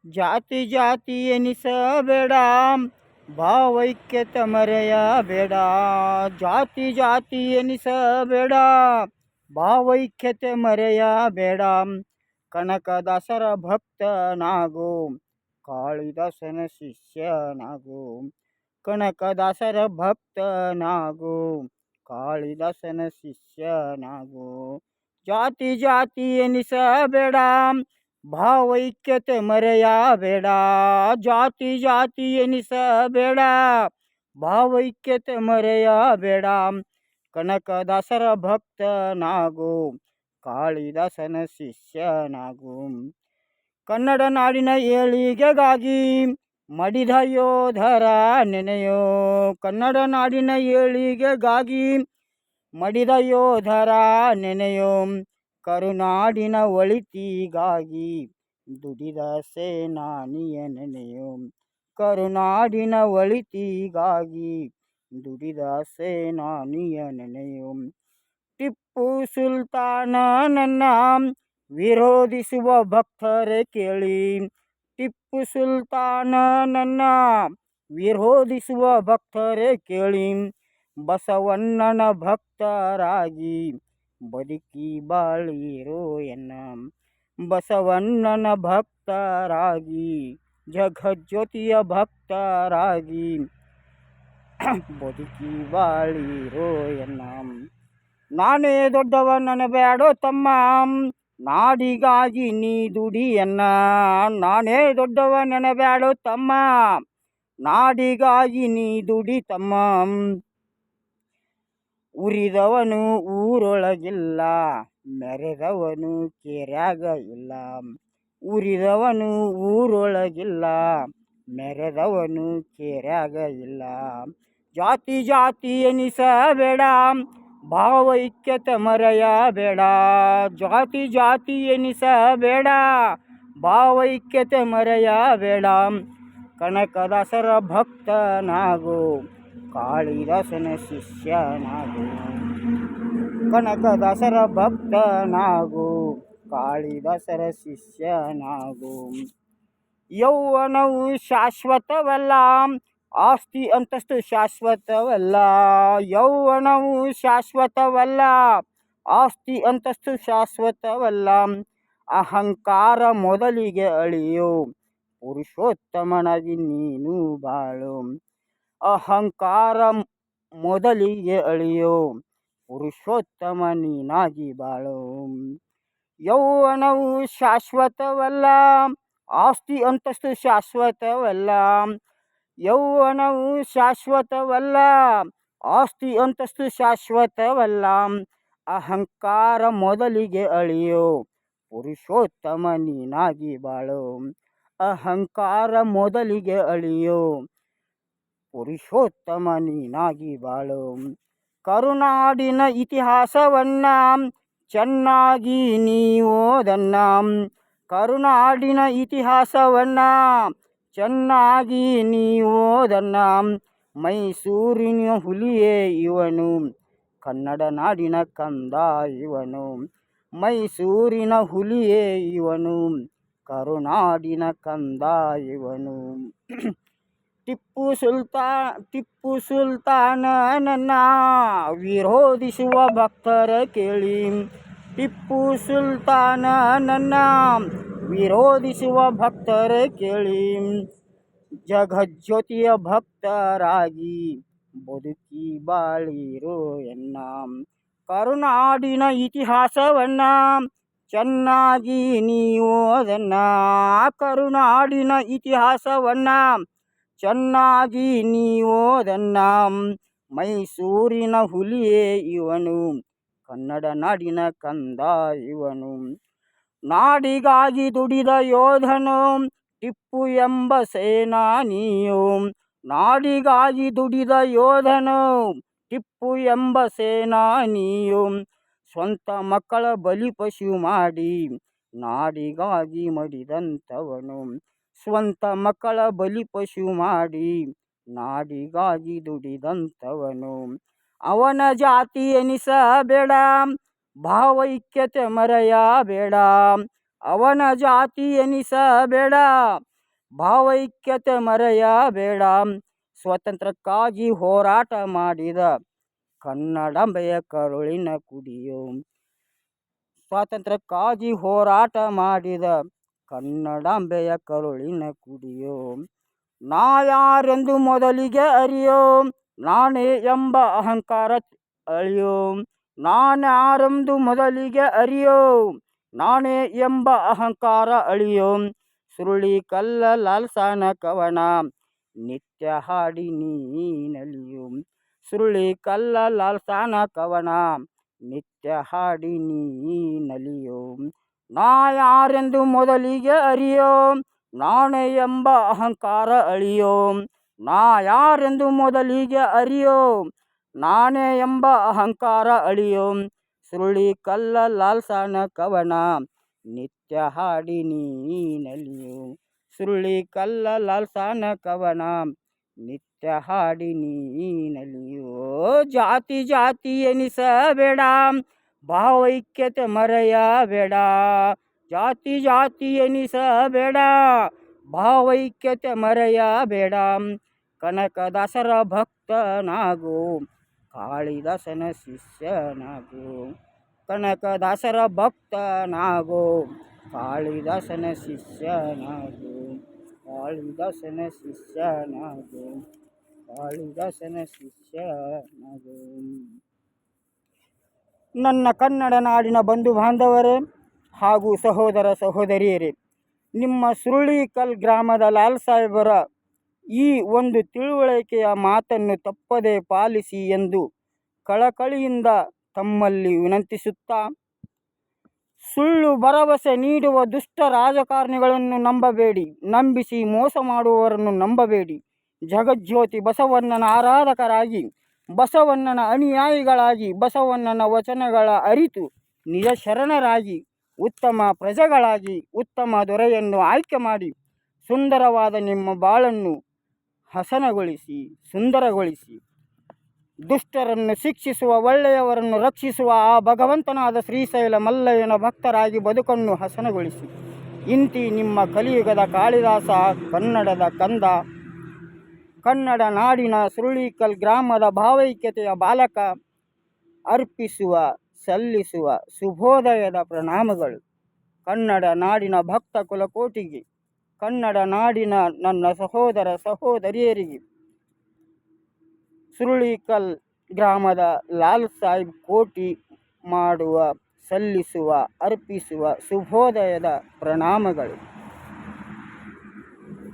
ಜಾತಿ ಜಾತಿ ಎನಿಸಬೇಡ, ಭಾವೈಕ್ಯತೆ ಮರೆಯಬೇಡ. ಜಾತಿ ಜಾತಿ ಎನಿಸಬೇಡ, ಭಾವೈಕ್ಯತೆ ಮರೆಯಬೇಡ. ಕನಕದಾಸರ ಭಕ್ತನಾಗು, ಕಾಳಿದಾಸನ ಶಿಷ್ಯನಾಗು. ಕನಕದಾಸರ ಭಕ್ತನಾಗು, ಕಾಳಿದಾಸನ ಶಿಷ್ಯನಾಗು. ಜಾತಿ ಜಾತಿ ಎನಿಸಬೇಡ, ಭಾವೈಕ್ಯತೆ ಮರೆಯಬೇಡ. ಜಾತಿ ಜಾತಿ ಎನಿಸಬೇಡ, ಭಾವೈಕ್ಯತೆ ಮರೆಯಬೇಡ. ಕನಕದಾಸರ ಭಕ್ತನಾಗು, ಕಾಳಿದಾಸನ ಶಿಷ್ಯನಾಗು. ಕನ್ನಡ ನಾಡಿನ ಏಳಿಗೆಗಾಗಿ ಮಡಿದ ಯೋಧರ ನೆನೆಯೋ. ಕನ್ನಡ ನಾಡಿನ ಏಳಿಗೆಗಾಗಿ ಮಡಿದ ಯೋಧರ ನೆನೆಯೋ. ಕರುನಾಡಿನ ಒಳಿತಿಗಾಗಿ ದುಡಿದ ಸೇನಾನಿಯ ನೆನೆಯೋ. ಕರುನಾಡಿನ ಒಳಿತಿಗಾಗಿ ದುಡಿದ ಸೇನಾನಿಯ ನೆನೆಯೋ. ಟಿಪ್ಪು ಸುಲ್ತಾನನನ್ನ ವಿರೋಧಿಸುವ ಭಕ್ತರೇ ಕೇಳಿ. ಟಿಪ್ಪು ಸುಲ್ತಾನನನ್ನ ವಿರೋಧಿಸುವ ಭಕ್ತರೇ ಕೇಳಿ. ಬಸವಣ್ಣನ ಭಕ್ತರಾಗಿ ಬದುಕಿ ಬಾಳಿರೋ ಎನ್ನ. ಬಸವಣ್ಣನ ಭಕ್ತರಾಗಿ ಜಗಜ್ಯೋತಿಯ ಭಕ್ತರಾಗಿ ಬದುಕಿ ಬಾಳಿರೋ ಎನ್ನ. ನಾನೇ ದೊಡ್ಡವ ನನಬ್ಯಾಡೋ ತಮ್ಮ, ನಾಡಿಗಾಗಿ ನೀ ದುಡಿಯನ್ನ. ನಾನೇ ದೊಡ್ಡವ ನೆನಬ್ಯಾಡೋ ತಮ್ಮ, ನಾಡಿಗಾಗಿ ನೀ ದುಡಿ ತಮ್ಮ. ಉರಿದವನು ಊರೊಳಗಿಲ್ಲ, ಮೆರೆದವನು ಕೆರ್ಯಾಗ ಇಲ್ಲ. ಉರಿದವನು ಊರೊಳಗಿಲ್ಲ, ಮೆರೆದವನು ಕೆರ್ಯಾಗ ಇಲ್ಲ. ಜಾತಿ ಜಾತಿ ಎನಿಸಬೇಡ, ಭಾವೈಕ್ಯತೆ ಮರೆಯಬೇಡ. ಜಾತಿ ಜಾತಿ ಎನಿಸಬೇಡ, ಭಾವೈಕ್ಯತೆ ಮರೆಯಬೇಡ. ಕನಕದಾಸರ ಭಕ್ತನಾಗು, ಕಾಳಿದಾಸನ ಶಿಷ್ಯನಾಗು. ಕನಕದಾಸರ ಭಕ್ತನಾಗು, ಕಾಳಿದಾಸರ ಶಿಷ್ಯನಾಗು. ಯೌವನವು ಶಾಶ್ವತವಲ್ಲ, ಆಸ್ತಿ ಅಂತಸ್ತು ಶಾಶ್ವತವಲ್ಲ. ಯೌವನವು ಶಾಶ್ವತವಲ್ಲ, ಆಸ್ತಿ ಅಂತಸ್ತು ಶಾಶ್ವತವಲ್ಲ. ಅಹಂಕಾರ ಮೊದಲಿಗೆ ಅಳಿಯೋ, ಪುರುಷೋತ್ತಮನಾಗಿ ನೀನು ಬಾಳು. ಅಹಂಕಾರ ಮೊದಲಿಗೆ ಅಳಿಯೋ, ಪುರುಷೋತ್ತಮ ನೀನಾಗಿ ಬಾಳು. ಯೌವನವು ಶಾಶ್ವತವಲ್ಲ, ಆಸ್ತಿ ಅಂತಸ್ತು ಶಾಶ್ವತವಲ್ಲ. ಯೌವನವು ಶಾಶ್ವತವಲ್ಲ, ಆಸ್ತಿ ಅಂತಸ್ತು ಶಾಶ್ವತವಲ್ಲ. ಅಹಂಕಾರ ಮೊದಲಿಗೆ ಅಳಿಯೋ, ಪುರುಷೋತ್ತಮ ನೀನಾಗಿ ಬಾಳು. ಅಹಂಕಾರ ಮೊದಲಿಗೆ ಅಳಿಯೋ, ಪುರುಷೋತ್ತಮ ನೀನಾಗಿ ಬಾಳು. ಕರುನಾಡಿನ ಇತಿಹಾಸವನ್ನ ಚೆನ್ನಾಗಿ ನೀ ಓದನ್ನ. ಕರುನಾಡಿನ ಇತಿಹಾಸವನ್ನ ಚೆನ್ನಾಗಿ ನೀ ಓದನ್ನ. ಮೈಸೂರಿನ ಹುಲಿಯೇ ಇವನು, ಕನ್ನಡ ನಾಡಿನ ಕಂದ ಇವನು. ಮೈಸೂರಿನ ಹುಲಿಯೇ ಇವನು, ಕರುನಾಡಿನ ಕಂದ ಇವನು. ಟಿಪ್ಪು ಸುಲ್ತಾನನನ್ನ ವಿರೋಧಿಸುವ ಭಕ್ತರ ಕೇಳಿ. ಟಿಪ್ಪು ಸುಲ್ತಾನನನ್ನ ವಿರೋಧಿಸುವ ಭಕ್ತರ ಕೇಳಿ. ಜಗಜ್ಯೋತಿಯ ಭಕ್ತರಾಗಿ ಬದುಕಿ ಬಾಳಿರೋ ಎನ್ನ. ಕರುನಾಡಿನ ಇತಿಹಾಸವನ್ನ ಚೆನ್ನಾಗಿ ನೀ ಓದನ್ನ. ಕರುನಾಡಿನ ಇತಿಹಾಸವನ್ನ ಚೆನ್ನಾಗಿ ನೀ ಓದನ್ನ. ಮೈಸೂರಿನ ಹುಲಿಯೇ ಇವನು, ಕನ್ನಡ ನಾಡಿನ ಕಂದ ಇವನು. ನಾಡಿಗಾಗಿ ದುಡಿದ ಯೋಧನು ಟಿಪ್ಪು ಎಂಬ ಸೇನಾನಿಯು. ನಾಡಿಗಾಗಿ ದುಡಿದ ಯೋಧನು ಟಿಪ್ಪು ಎಂಬ ಸೇನಾನಿಯು. ಸ್ವಂತ ಮಕ್ಕಳ ಬಲಿಪಶು ಮಾಡಿ ನಾಡಿಗಾಗಿ ಮಡಿದಂಥವನು. ಸ್ವಂತ ಮಕ್ಕಳ ಬಲಿಪಶು ಮಾಡಿ ನಾಡಿಗಾಗಿ ದುಡಿದಂಥವನು. ಅವನ ಜಾತಿ ಎನಿಸಬೇಡ, ಭಾವೈಕ್ಯತೆ ಮರೆಯಬೇಡ. ಅವನ ಜಾತಿ ಎನಿಸಬೇಡ, ಭಾವೈಕ್ಯತೆ ಮರೆಯಬೇಡ. ಸ್ವಾತಂತ್ರ್ಯಕ್ಕಾಗಿ ಹೋರಾಟ ಮಾಡಿದ ಕನ್ನಡಾಂಬೆಯ ಕರುಳಿನ ಕುಡಿಯೋ. ಸ್ವಾತಂತ್ರ್ಯಕ್ಕಾಗಿ ಹೋರಾಟ ಮಾಡಿದ ಕನ್ನಡಾಂಬೆಯ ಕರುಳಿನ ಕುಡಿಯೋ. ನಾ ಯಾರೆಂದು ಮೊದಲಿಗೆ ಅರಿಯೋ, ನಾನೇ ಎಂಬ ಅಹಂಕಾರ ಅಳಿಯೋ. ನಾನ್ಯಾರೆಂದು ಮೊದಲಿಗೆ ಅರಿಯೋ, ನಾನೇ ಎಂಬ ಅಹಂಕಾರ ಅಳಿಯೋ. ಸುರುಳಿ ಕಲ್ಲ ಲಾಲ್ಸನ ಕವನ ನಿತ್ಯ ಹಾಡಿ ನೀನಲಿಯೋ. ಸುರುಳಿ ಕಲ್ಲ ಲಾಲ್ಸನ ಕವನ ನಿತ್ಯ ಹಾಡಿ ನೀನಲಿಯೋ. ನಾ ಯಾರೆಂದು ಮೊದಲಿಗೆ ಅರಿಯೋ, ನಾನೇ ಎಂಬ ಅಹಂಕಾರ ಅಳಿಯೋ. ನಾ ಯಾರೆಂದು ಮೊದಲಿಗೆ ಅರಿಯೋ, ನಾನೇ ಎಂಬ ಅಹಂಕಾರ ಅಳಿಯೋ. ಸುರುಳಿ ಕಲ್ಲ ಲಾಲ್ಸನ ಕವನ ನಿತ್ಯ ಹಾಡಿ ನೀನಲಿಯೋ. ಸುರುಳಿ ಕಲ್ಲ ಲಾಲ್ಸನ ಕವನ ನಿತ್ಯ ಹಾಡಿ ನೀನಲಿಯೋ. ಜಾತಿ ಜಾತಿ ಎನಿಸಬೇಡ, ಭಾವೈಕ್ಯತೆ ಮರೆಯಬೇಡ. ಜಾತಿ ಜಾತಿ ಎನಿಸಬೇಡ, ಭಾವೈಕ್ಯತೆ ಮರೆಯಬೇಡ. ಕನಕದಾಸರ ಭಕ್ತನಾಗು, ಕಾಳಿದಾಸನ ಶಿಷ್ಯನಾಗು. ಕನಕದಾಸರ ಭಕ್ತನಾಗು, ಕಾಳಿದಾಸನ ಶಿಷ್ಯನಾಗು. ಕಾಳಿದಾಸನ ಶಿಷ್ಯನಾಗು, ಕಾಳಿದಾಸನ ಶಿಷ್ಯನಾಗು. ನನ್ನ ಕನ್ನಡ ನಾಡಿನ ಬಂಧು ಬಾಂಧವರೇ ಹಾಗೂ ಸಹೋದರ ಸಹೋದರಿಯರೇ, ನಿಮ್ಮ ಸುರುಳಿಕಲ್ ಗ್ರಾಮದ ಲಾಲ್ ಸಾಹೇಬರ ಈ ಒಂದು ತಿಳುವಳಿಕೆಯ ಮಾತನ್ನು ತಪ್ಪದೇ ಪಾಲಿಸಿ ಎಂದು ಕಳಕಳಿಯಿಂದ ತಮ್ಮಲ್ಲಿ ವಿನಂತಿಸುತ್ತಾ, ಸುಳ್ಳು ಭರವಸೆ ನೀಡುವ ದುಷ್ಟ ರಾಜಕಾರಣಿಗಳನ್ನು ನಂಬಬೇಡಿ, ನಂಬಿಸಿ ಮೋಸ ಮಾಡುವವರನ್ನು ನಂಬಬೇಡಿ. ಜಗಜ್ಯೋತಿ ಬಸವಣ್ಣನ ಆರಾಧಕರಾಗಿ, ಬಸವಣ್ಣನ ಅನುಯಾಯಿಗಳಾಗಿ, ಬಸವಣ್ಣನ ವಚನಗಳ ಅರಿತು ನಿಜ ಶರಣರಾಗಿ, ಉತ್ತಮ ಪ್ರಜೆಗಳಾಗಿ, ಉತ್ತಮ ದೊರೆಯನ್ನು ಆಯ್ಕೆ ಮಾಡಿ, ಸುಂದರವಾದ ನಿಮ್ಮ ಬಾಳನ್ನು ಹಸನಗೊಳಿಸಿ, ಸುಂದರಗೊಳಿಸಿ. ದುಷ್ಟರನ್ನು ಶಿಕ್ಷಿಸುವ, ಒಳ್ಳೆಯವರನ್ನು ರಕ್ಷಿಸುವ ಆ ಭಗವಂತನಾದ ಶ್ರೀಶೈಲ ಮಲ್ಲಯ್ಯನ ಭಕ್ತರಾಗಿ ಬದುಕನ್ನು ಹಸನಗೊಳಿಸಿ. ಇಂತಿ ನಿಮ್ಮ ಕಲಿಯುಗದ ಕಾಳಿದಾಸ, ಕನ್ನಡದ ಕಂದ, ಕನ್ನಡ ನಾಡಿನ ಸುರುಳಿಕಲ್ ಗ್ರಾಮದ ಭಾವೈಕ್ಯತೆಯ ಬಾಲಕ ಅರ್ಪಿಸುವ, ಸಲ್ಲಿಸುವ ಶುಭೋದಯದ ಪ್ರಣಾಮಗಳು. ಕನ್ನಡ ನಾಡಿನ ಭಕ್ತ ಕುಲಕೋಟಿಗೆ, ಕನ್ನಡ ನಾಡಿನ ನನ್ನ ಸಹೋದರ ಸಹೋದರಿಯರಿಗೆ, ಸುರುಳಿಕಲ್ ಗ್ರಾಮದ ಲಾಲ್ ಸಾಹೇಬ್ ಕೋಟಿ ಮಾಡುವ, ಸಲ್ಲಿಸುವ, ಅರ್ಪಿಸುವ ಶುಭೋದಯದ ಪ್ರಣಾಮಗಳು.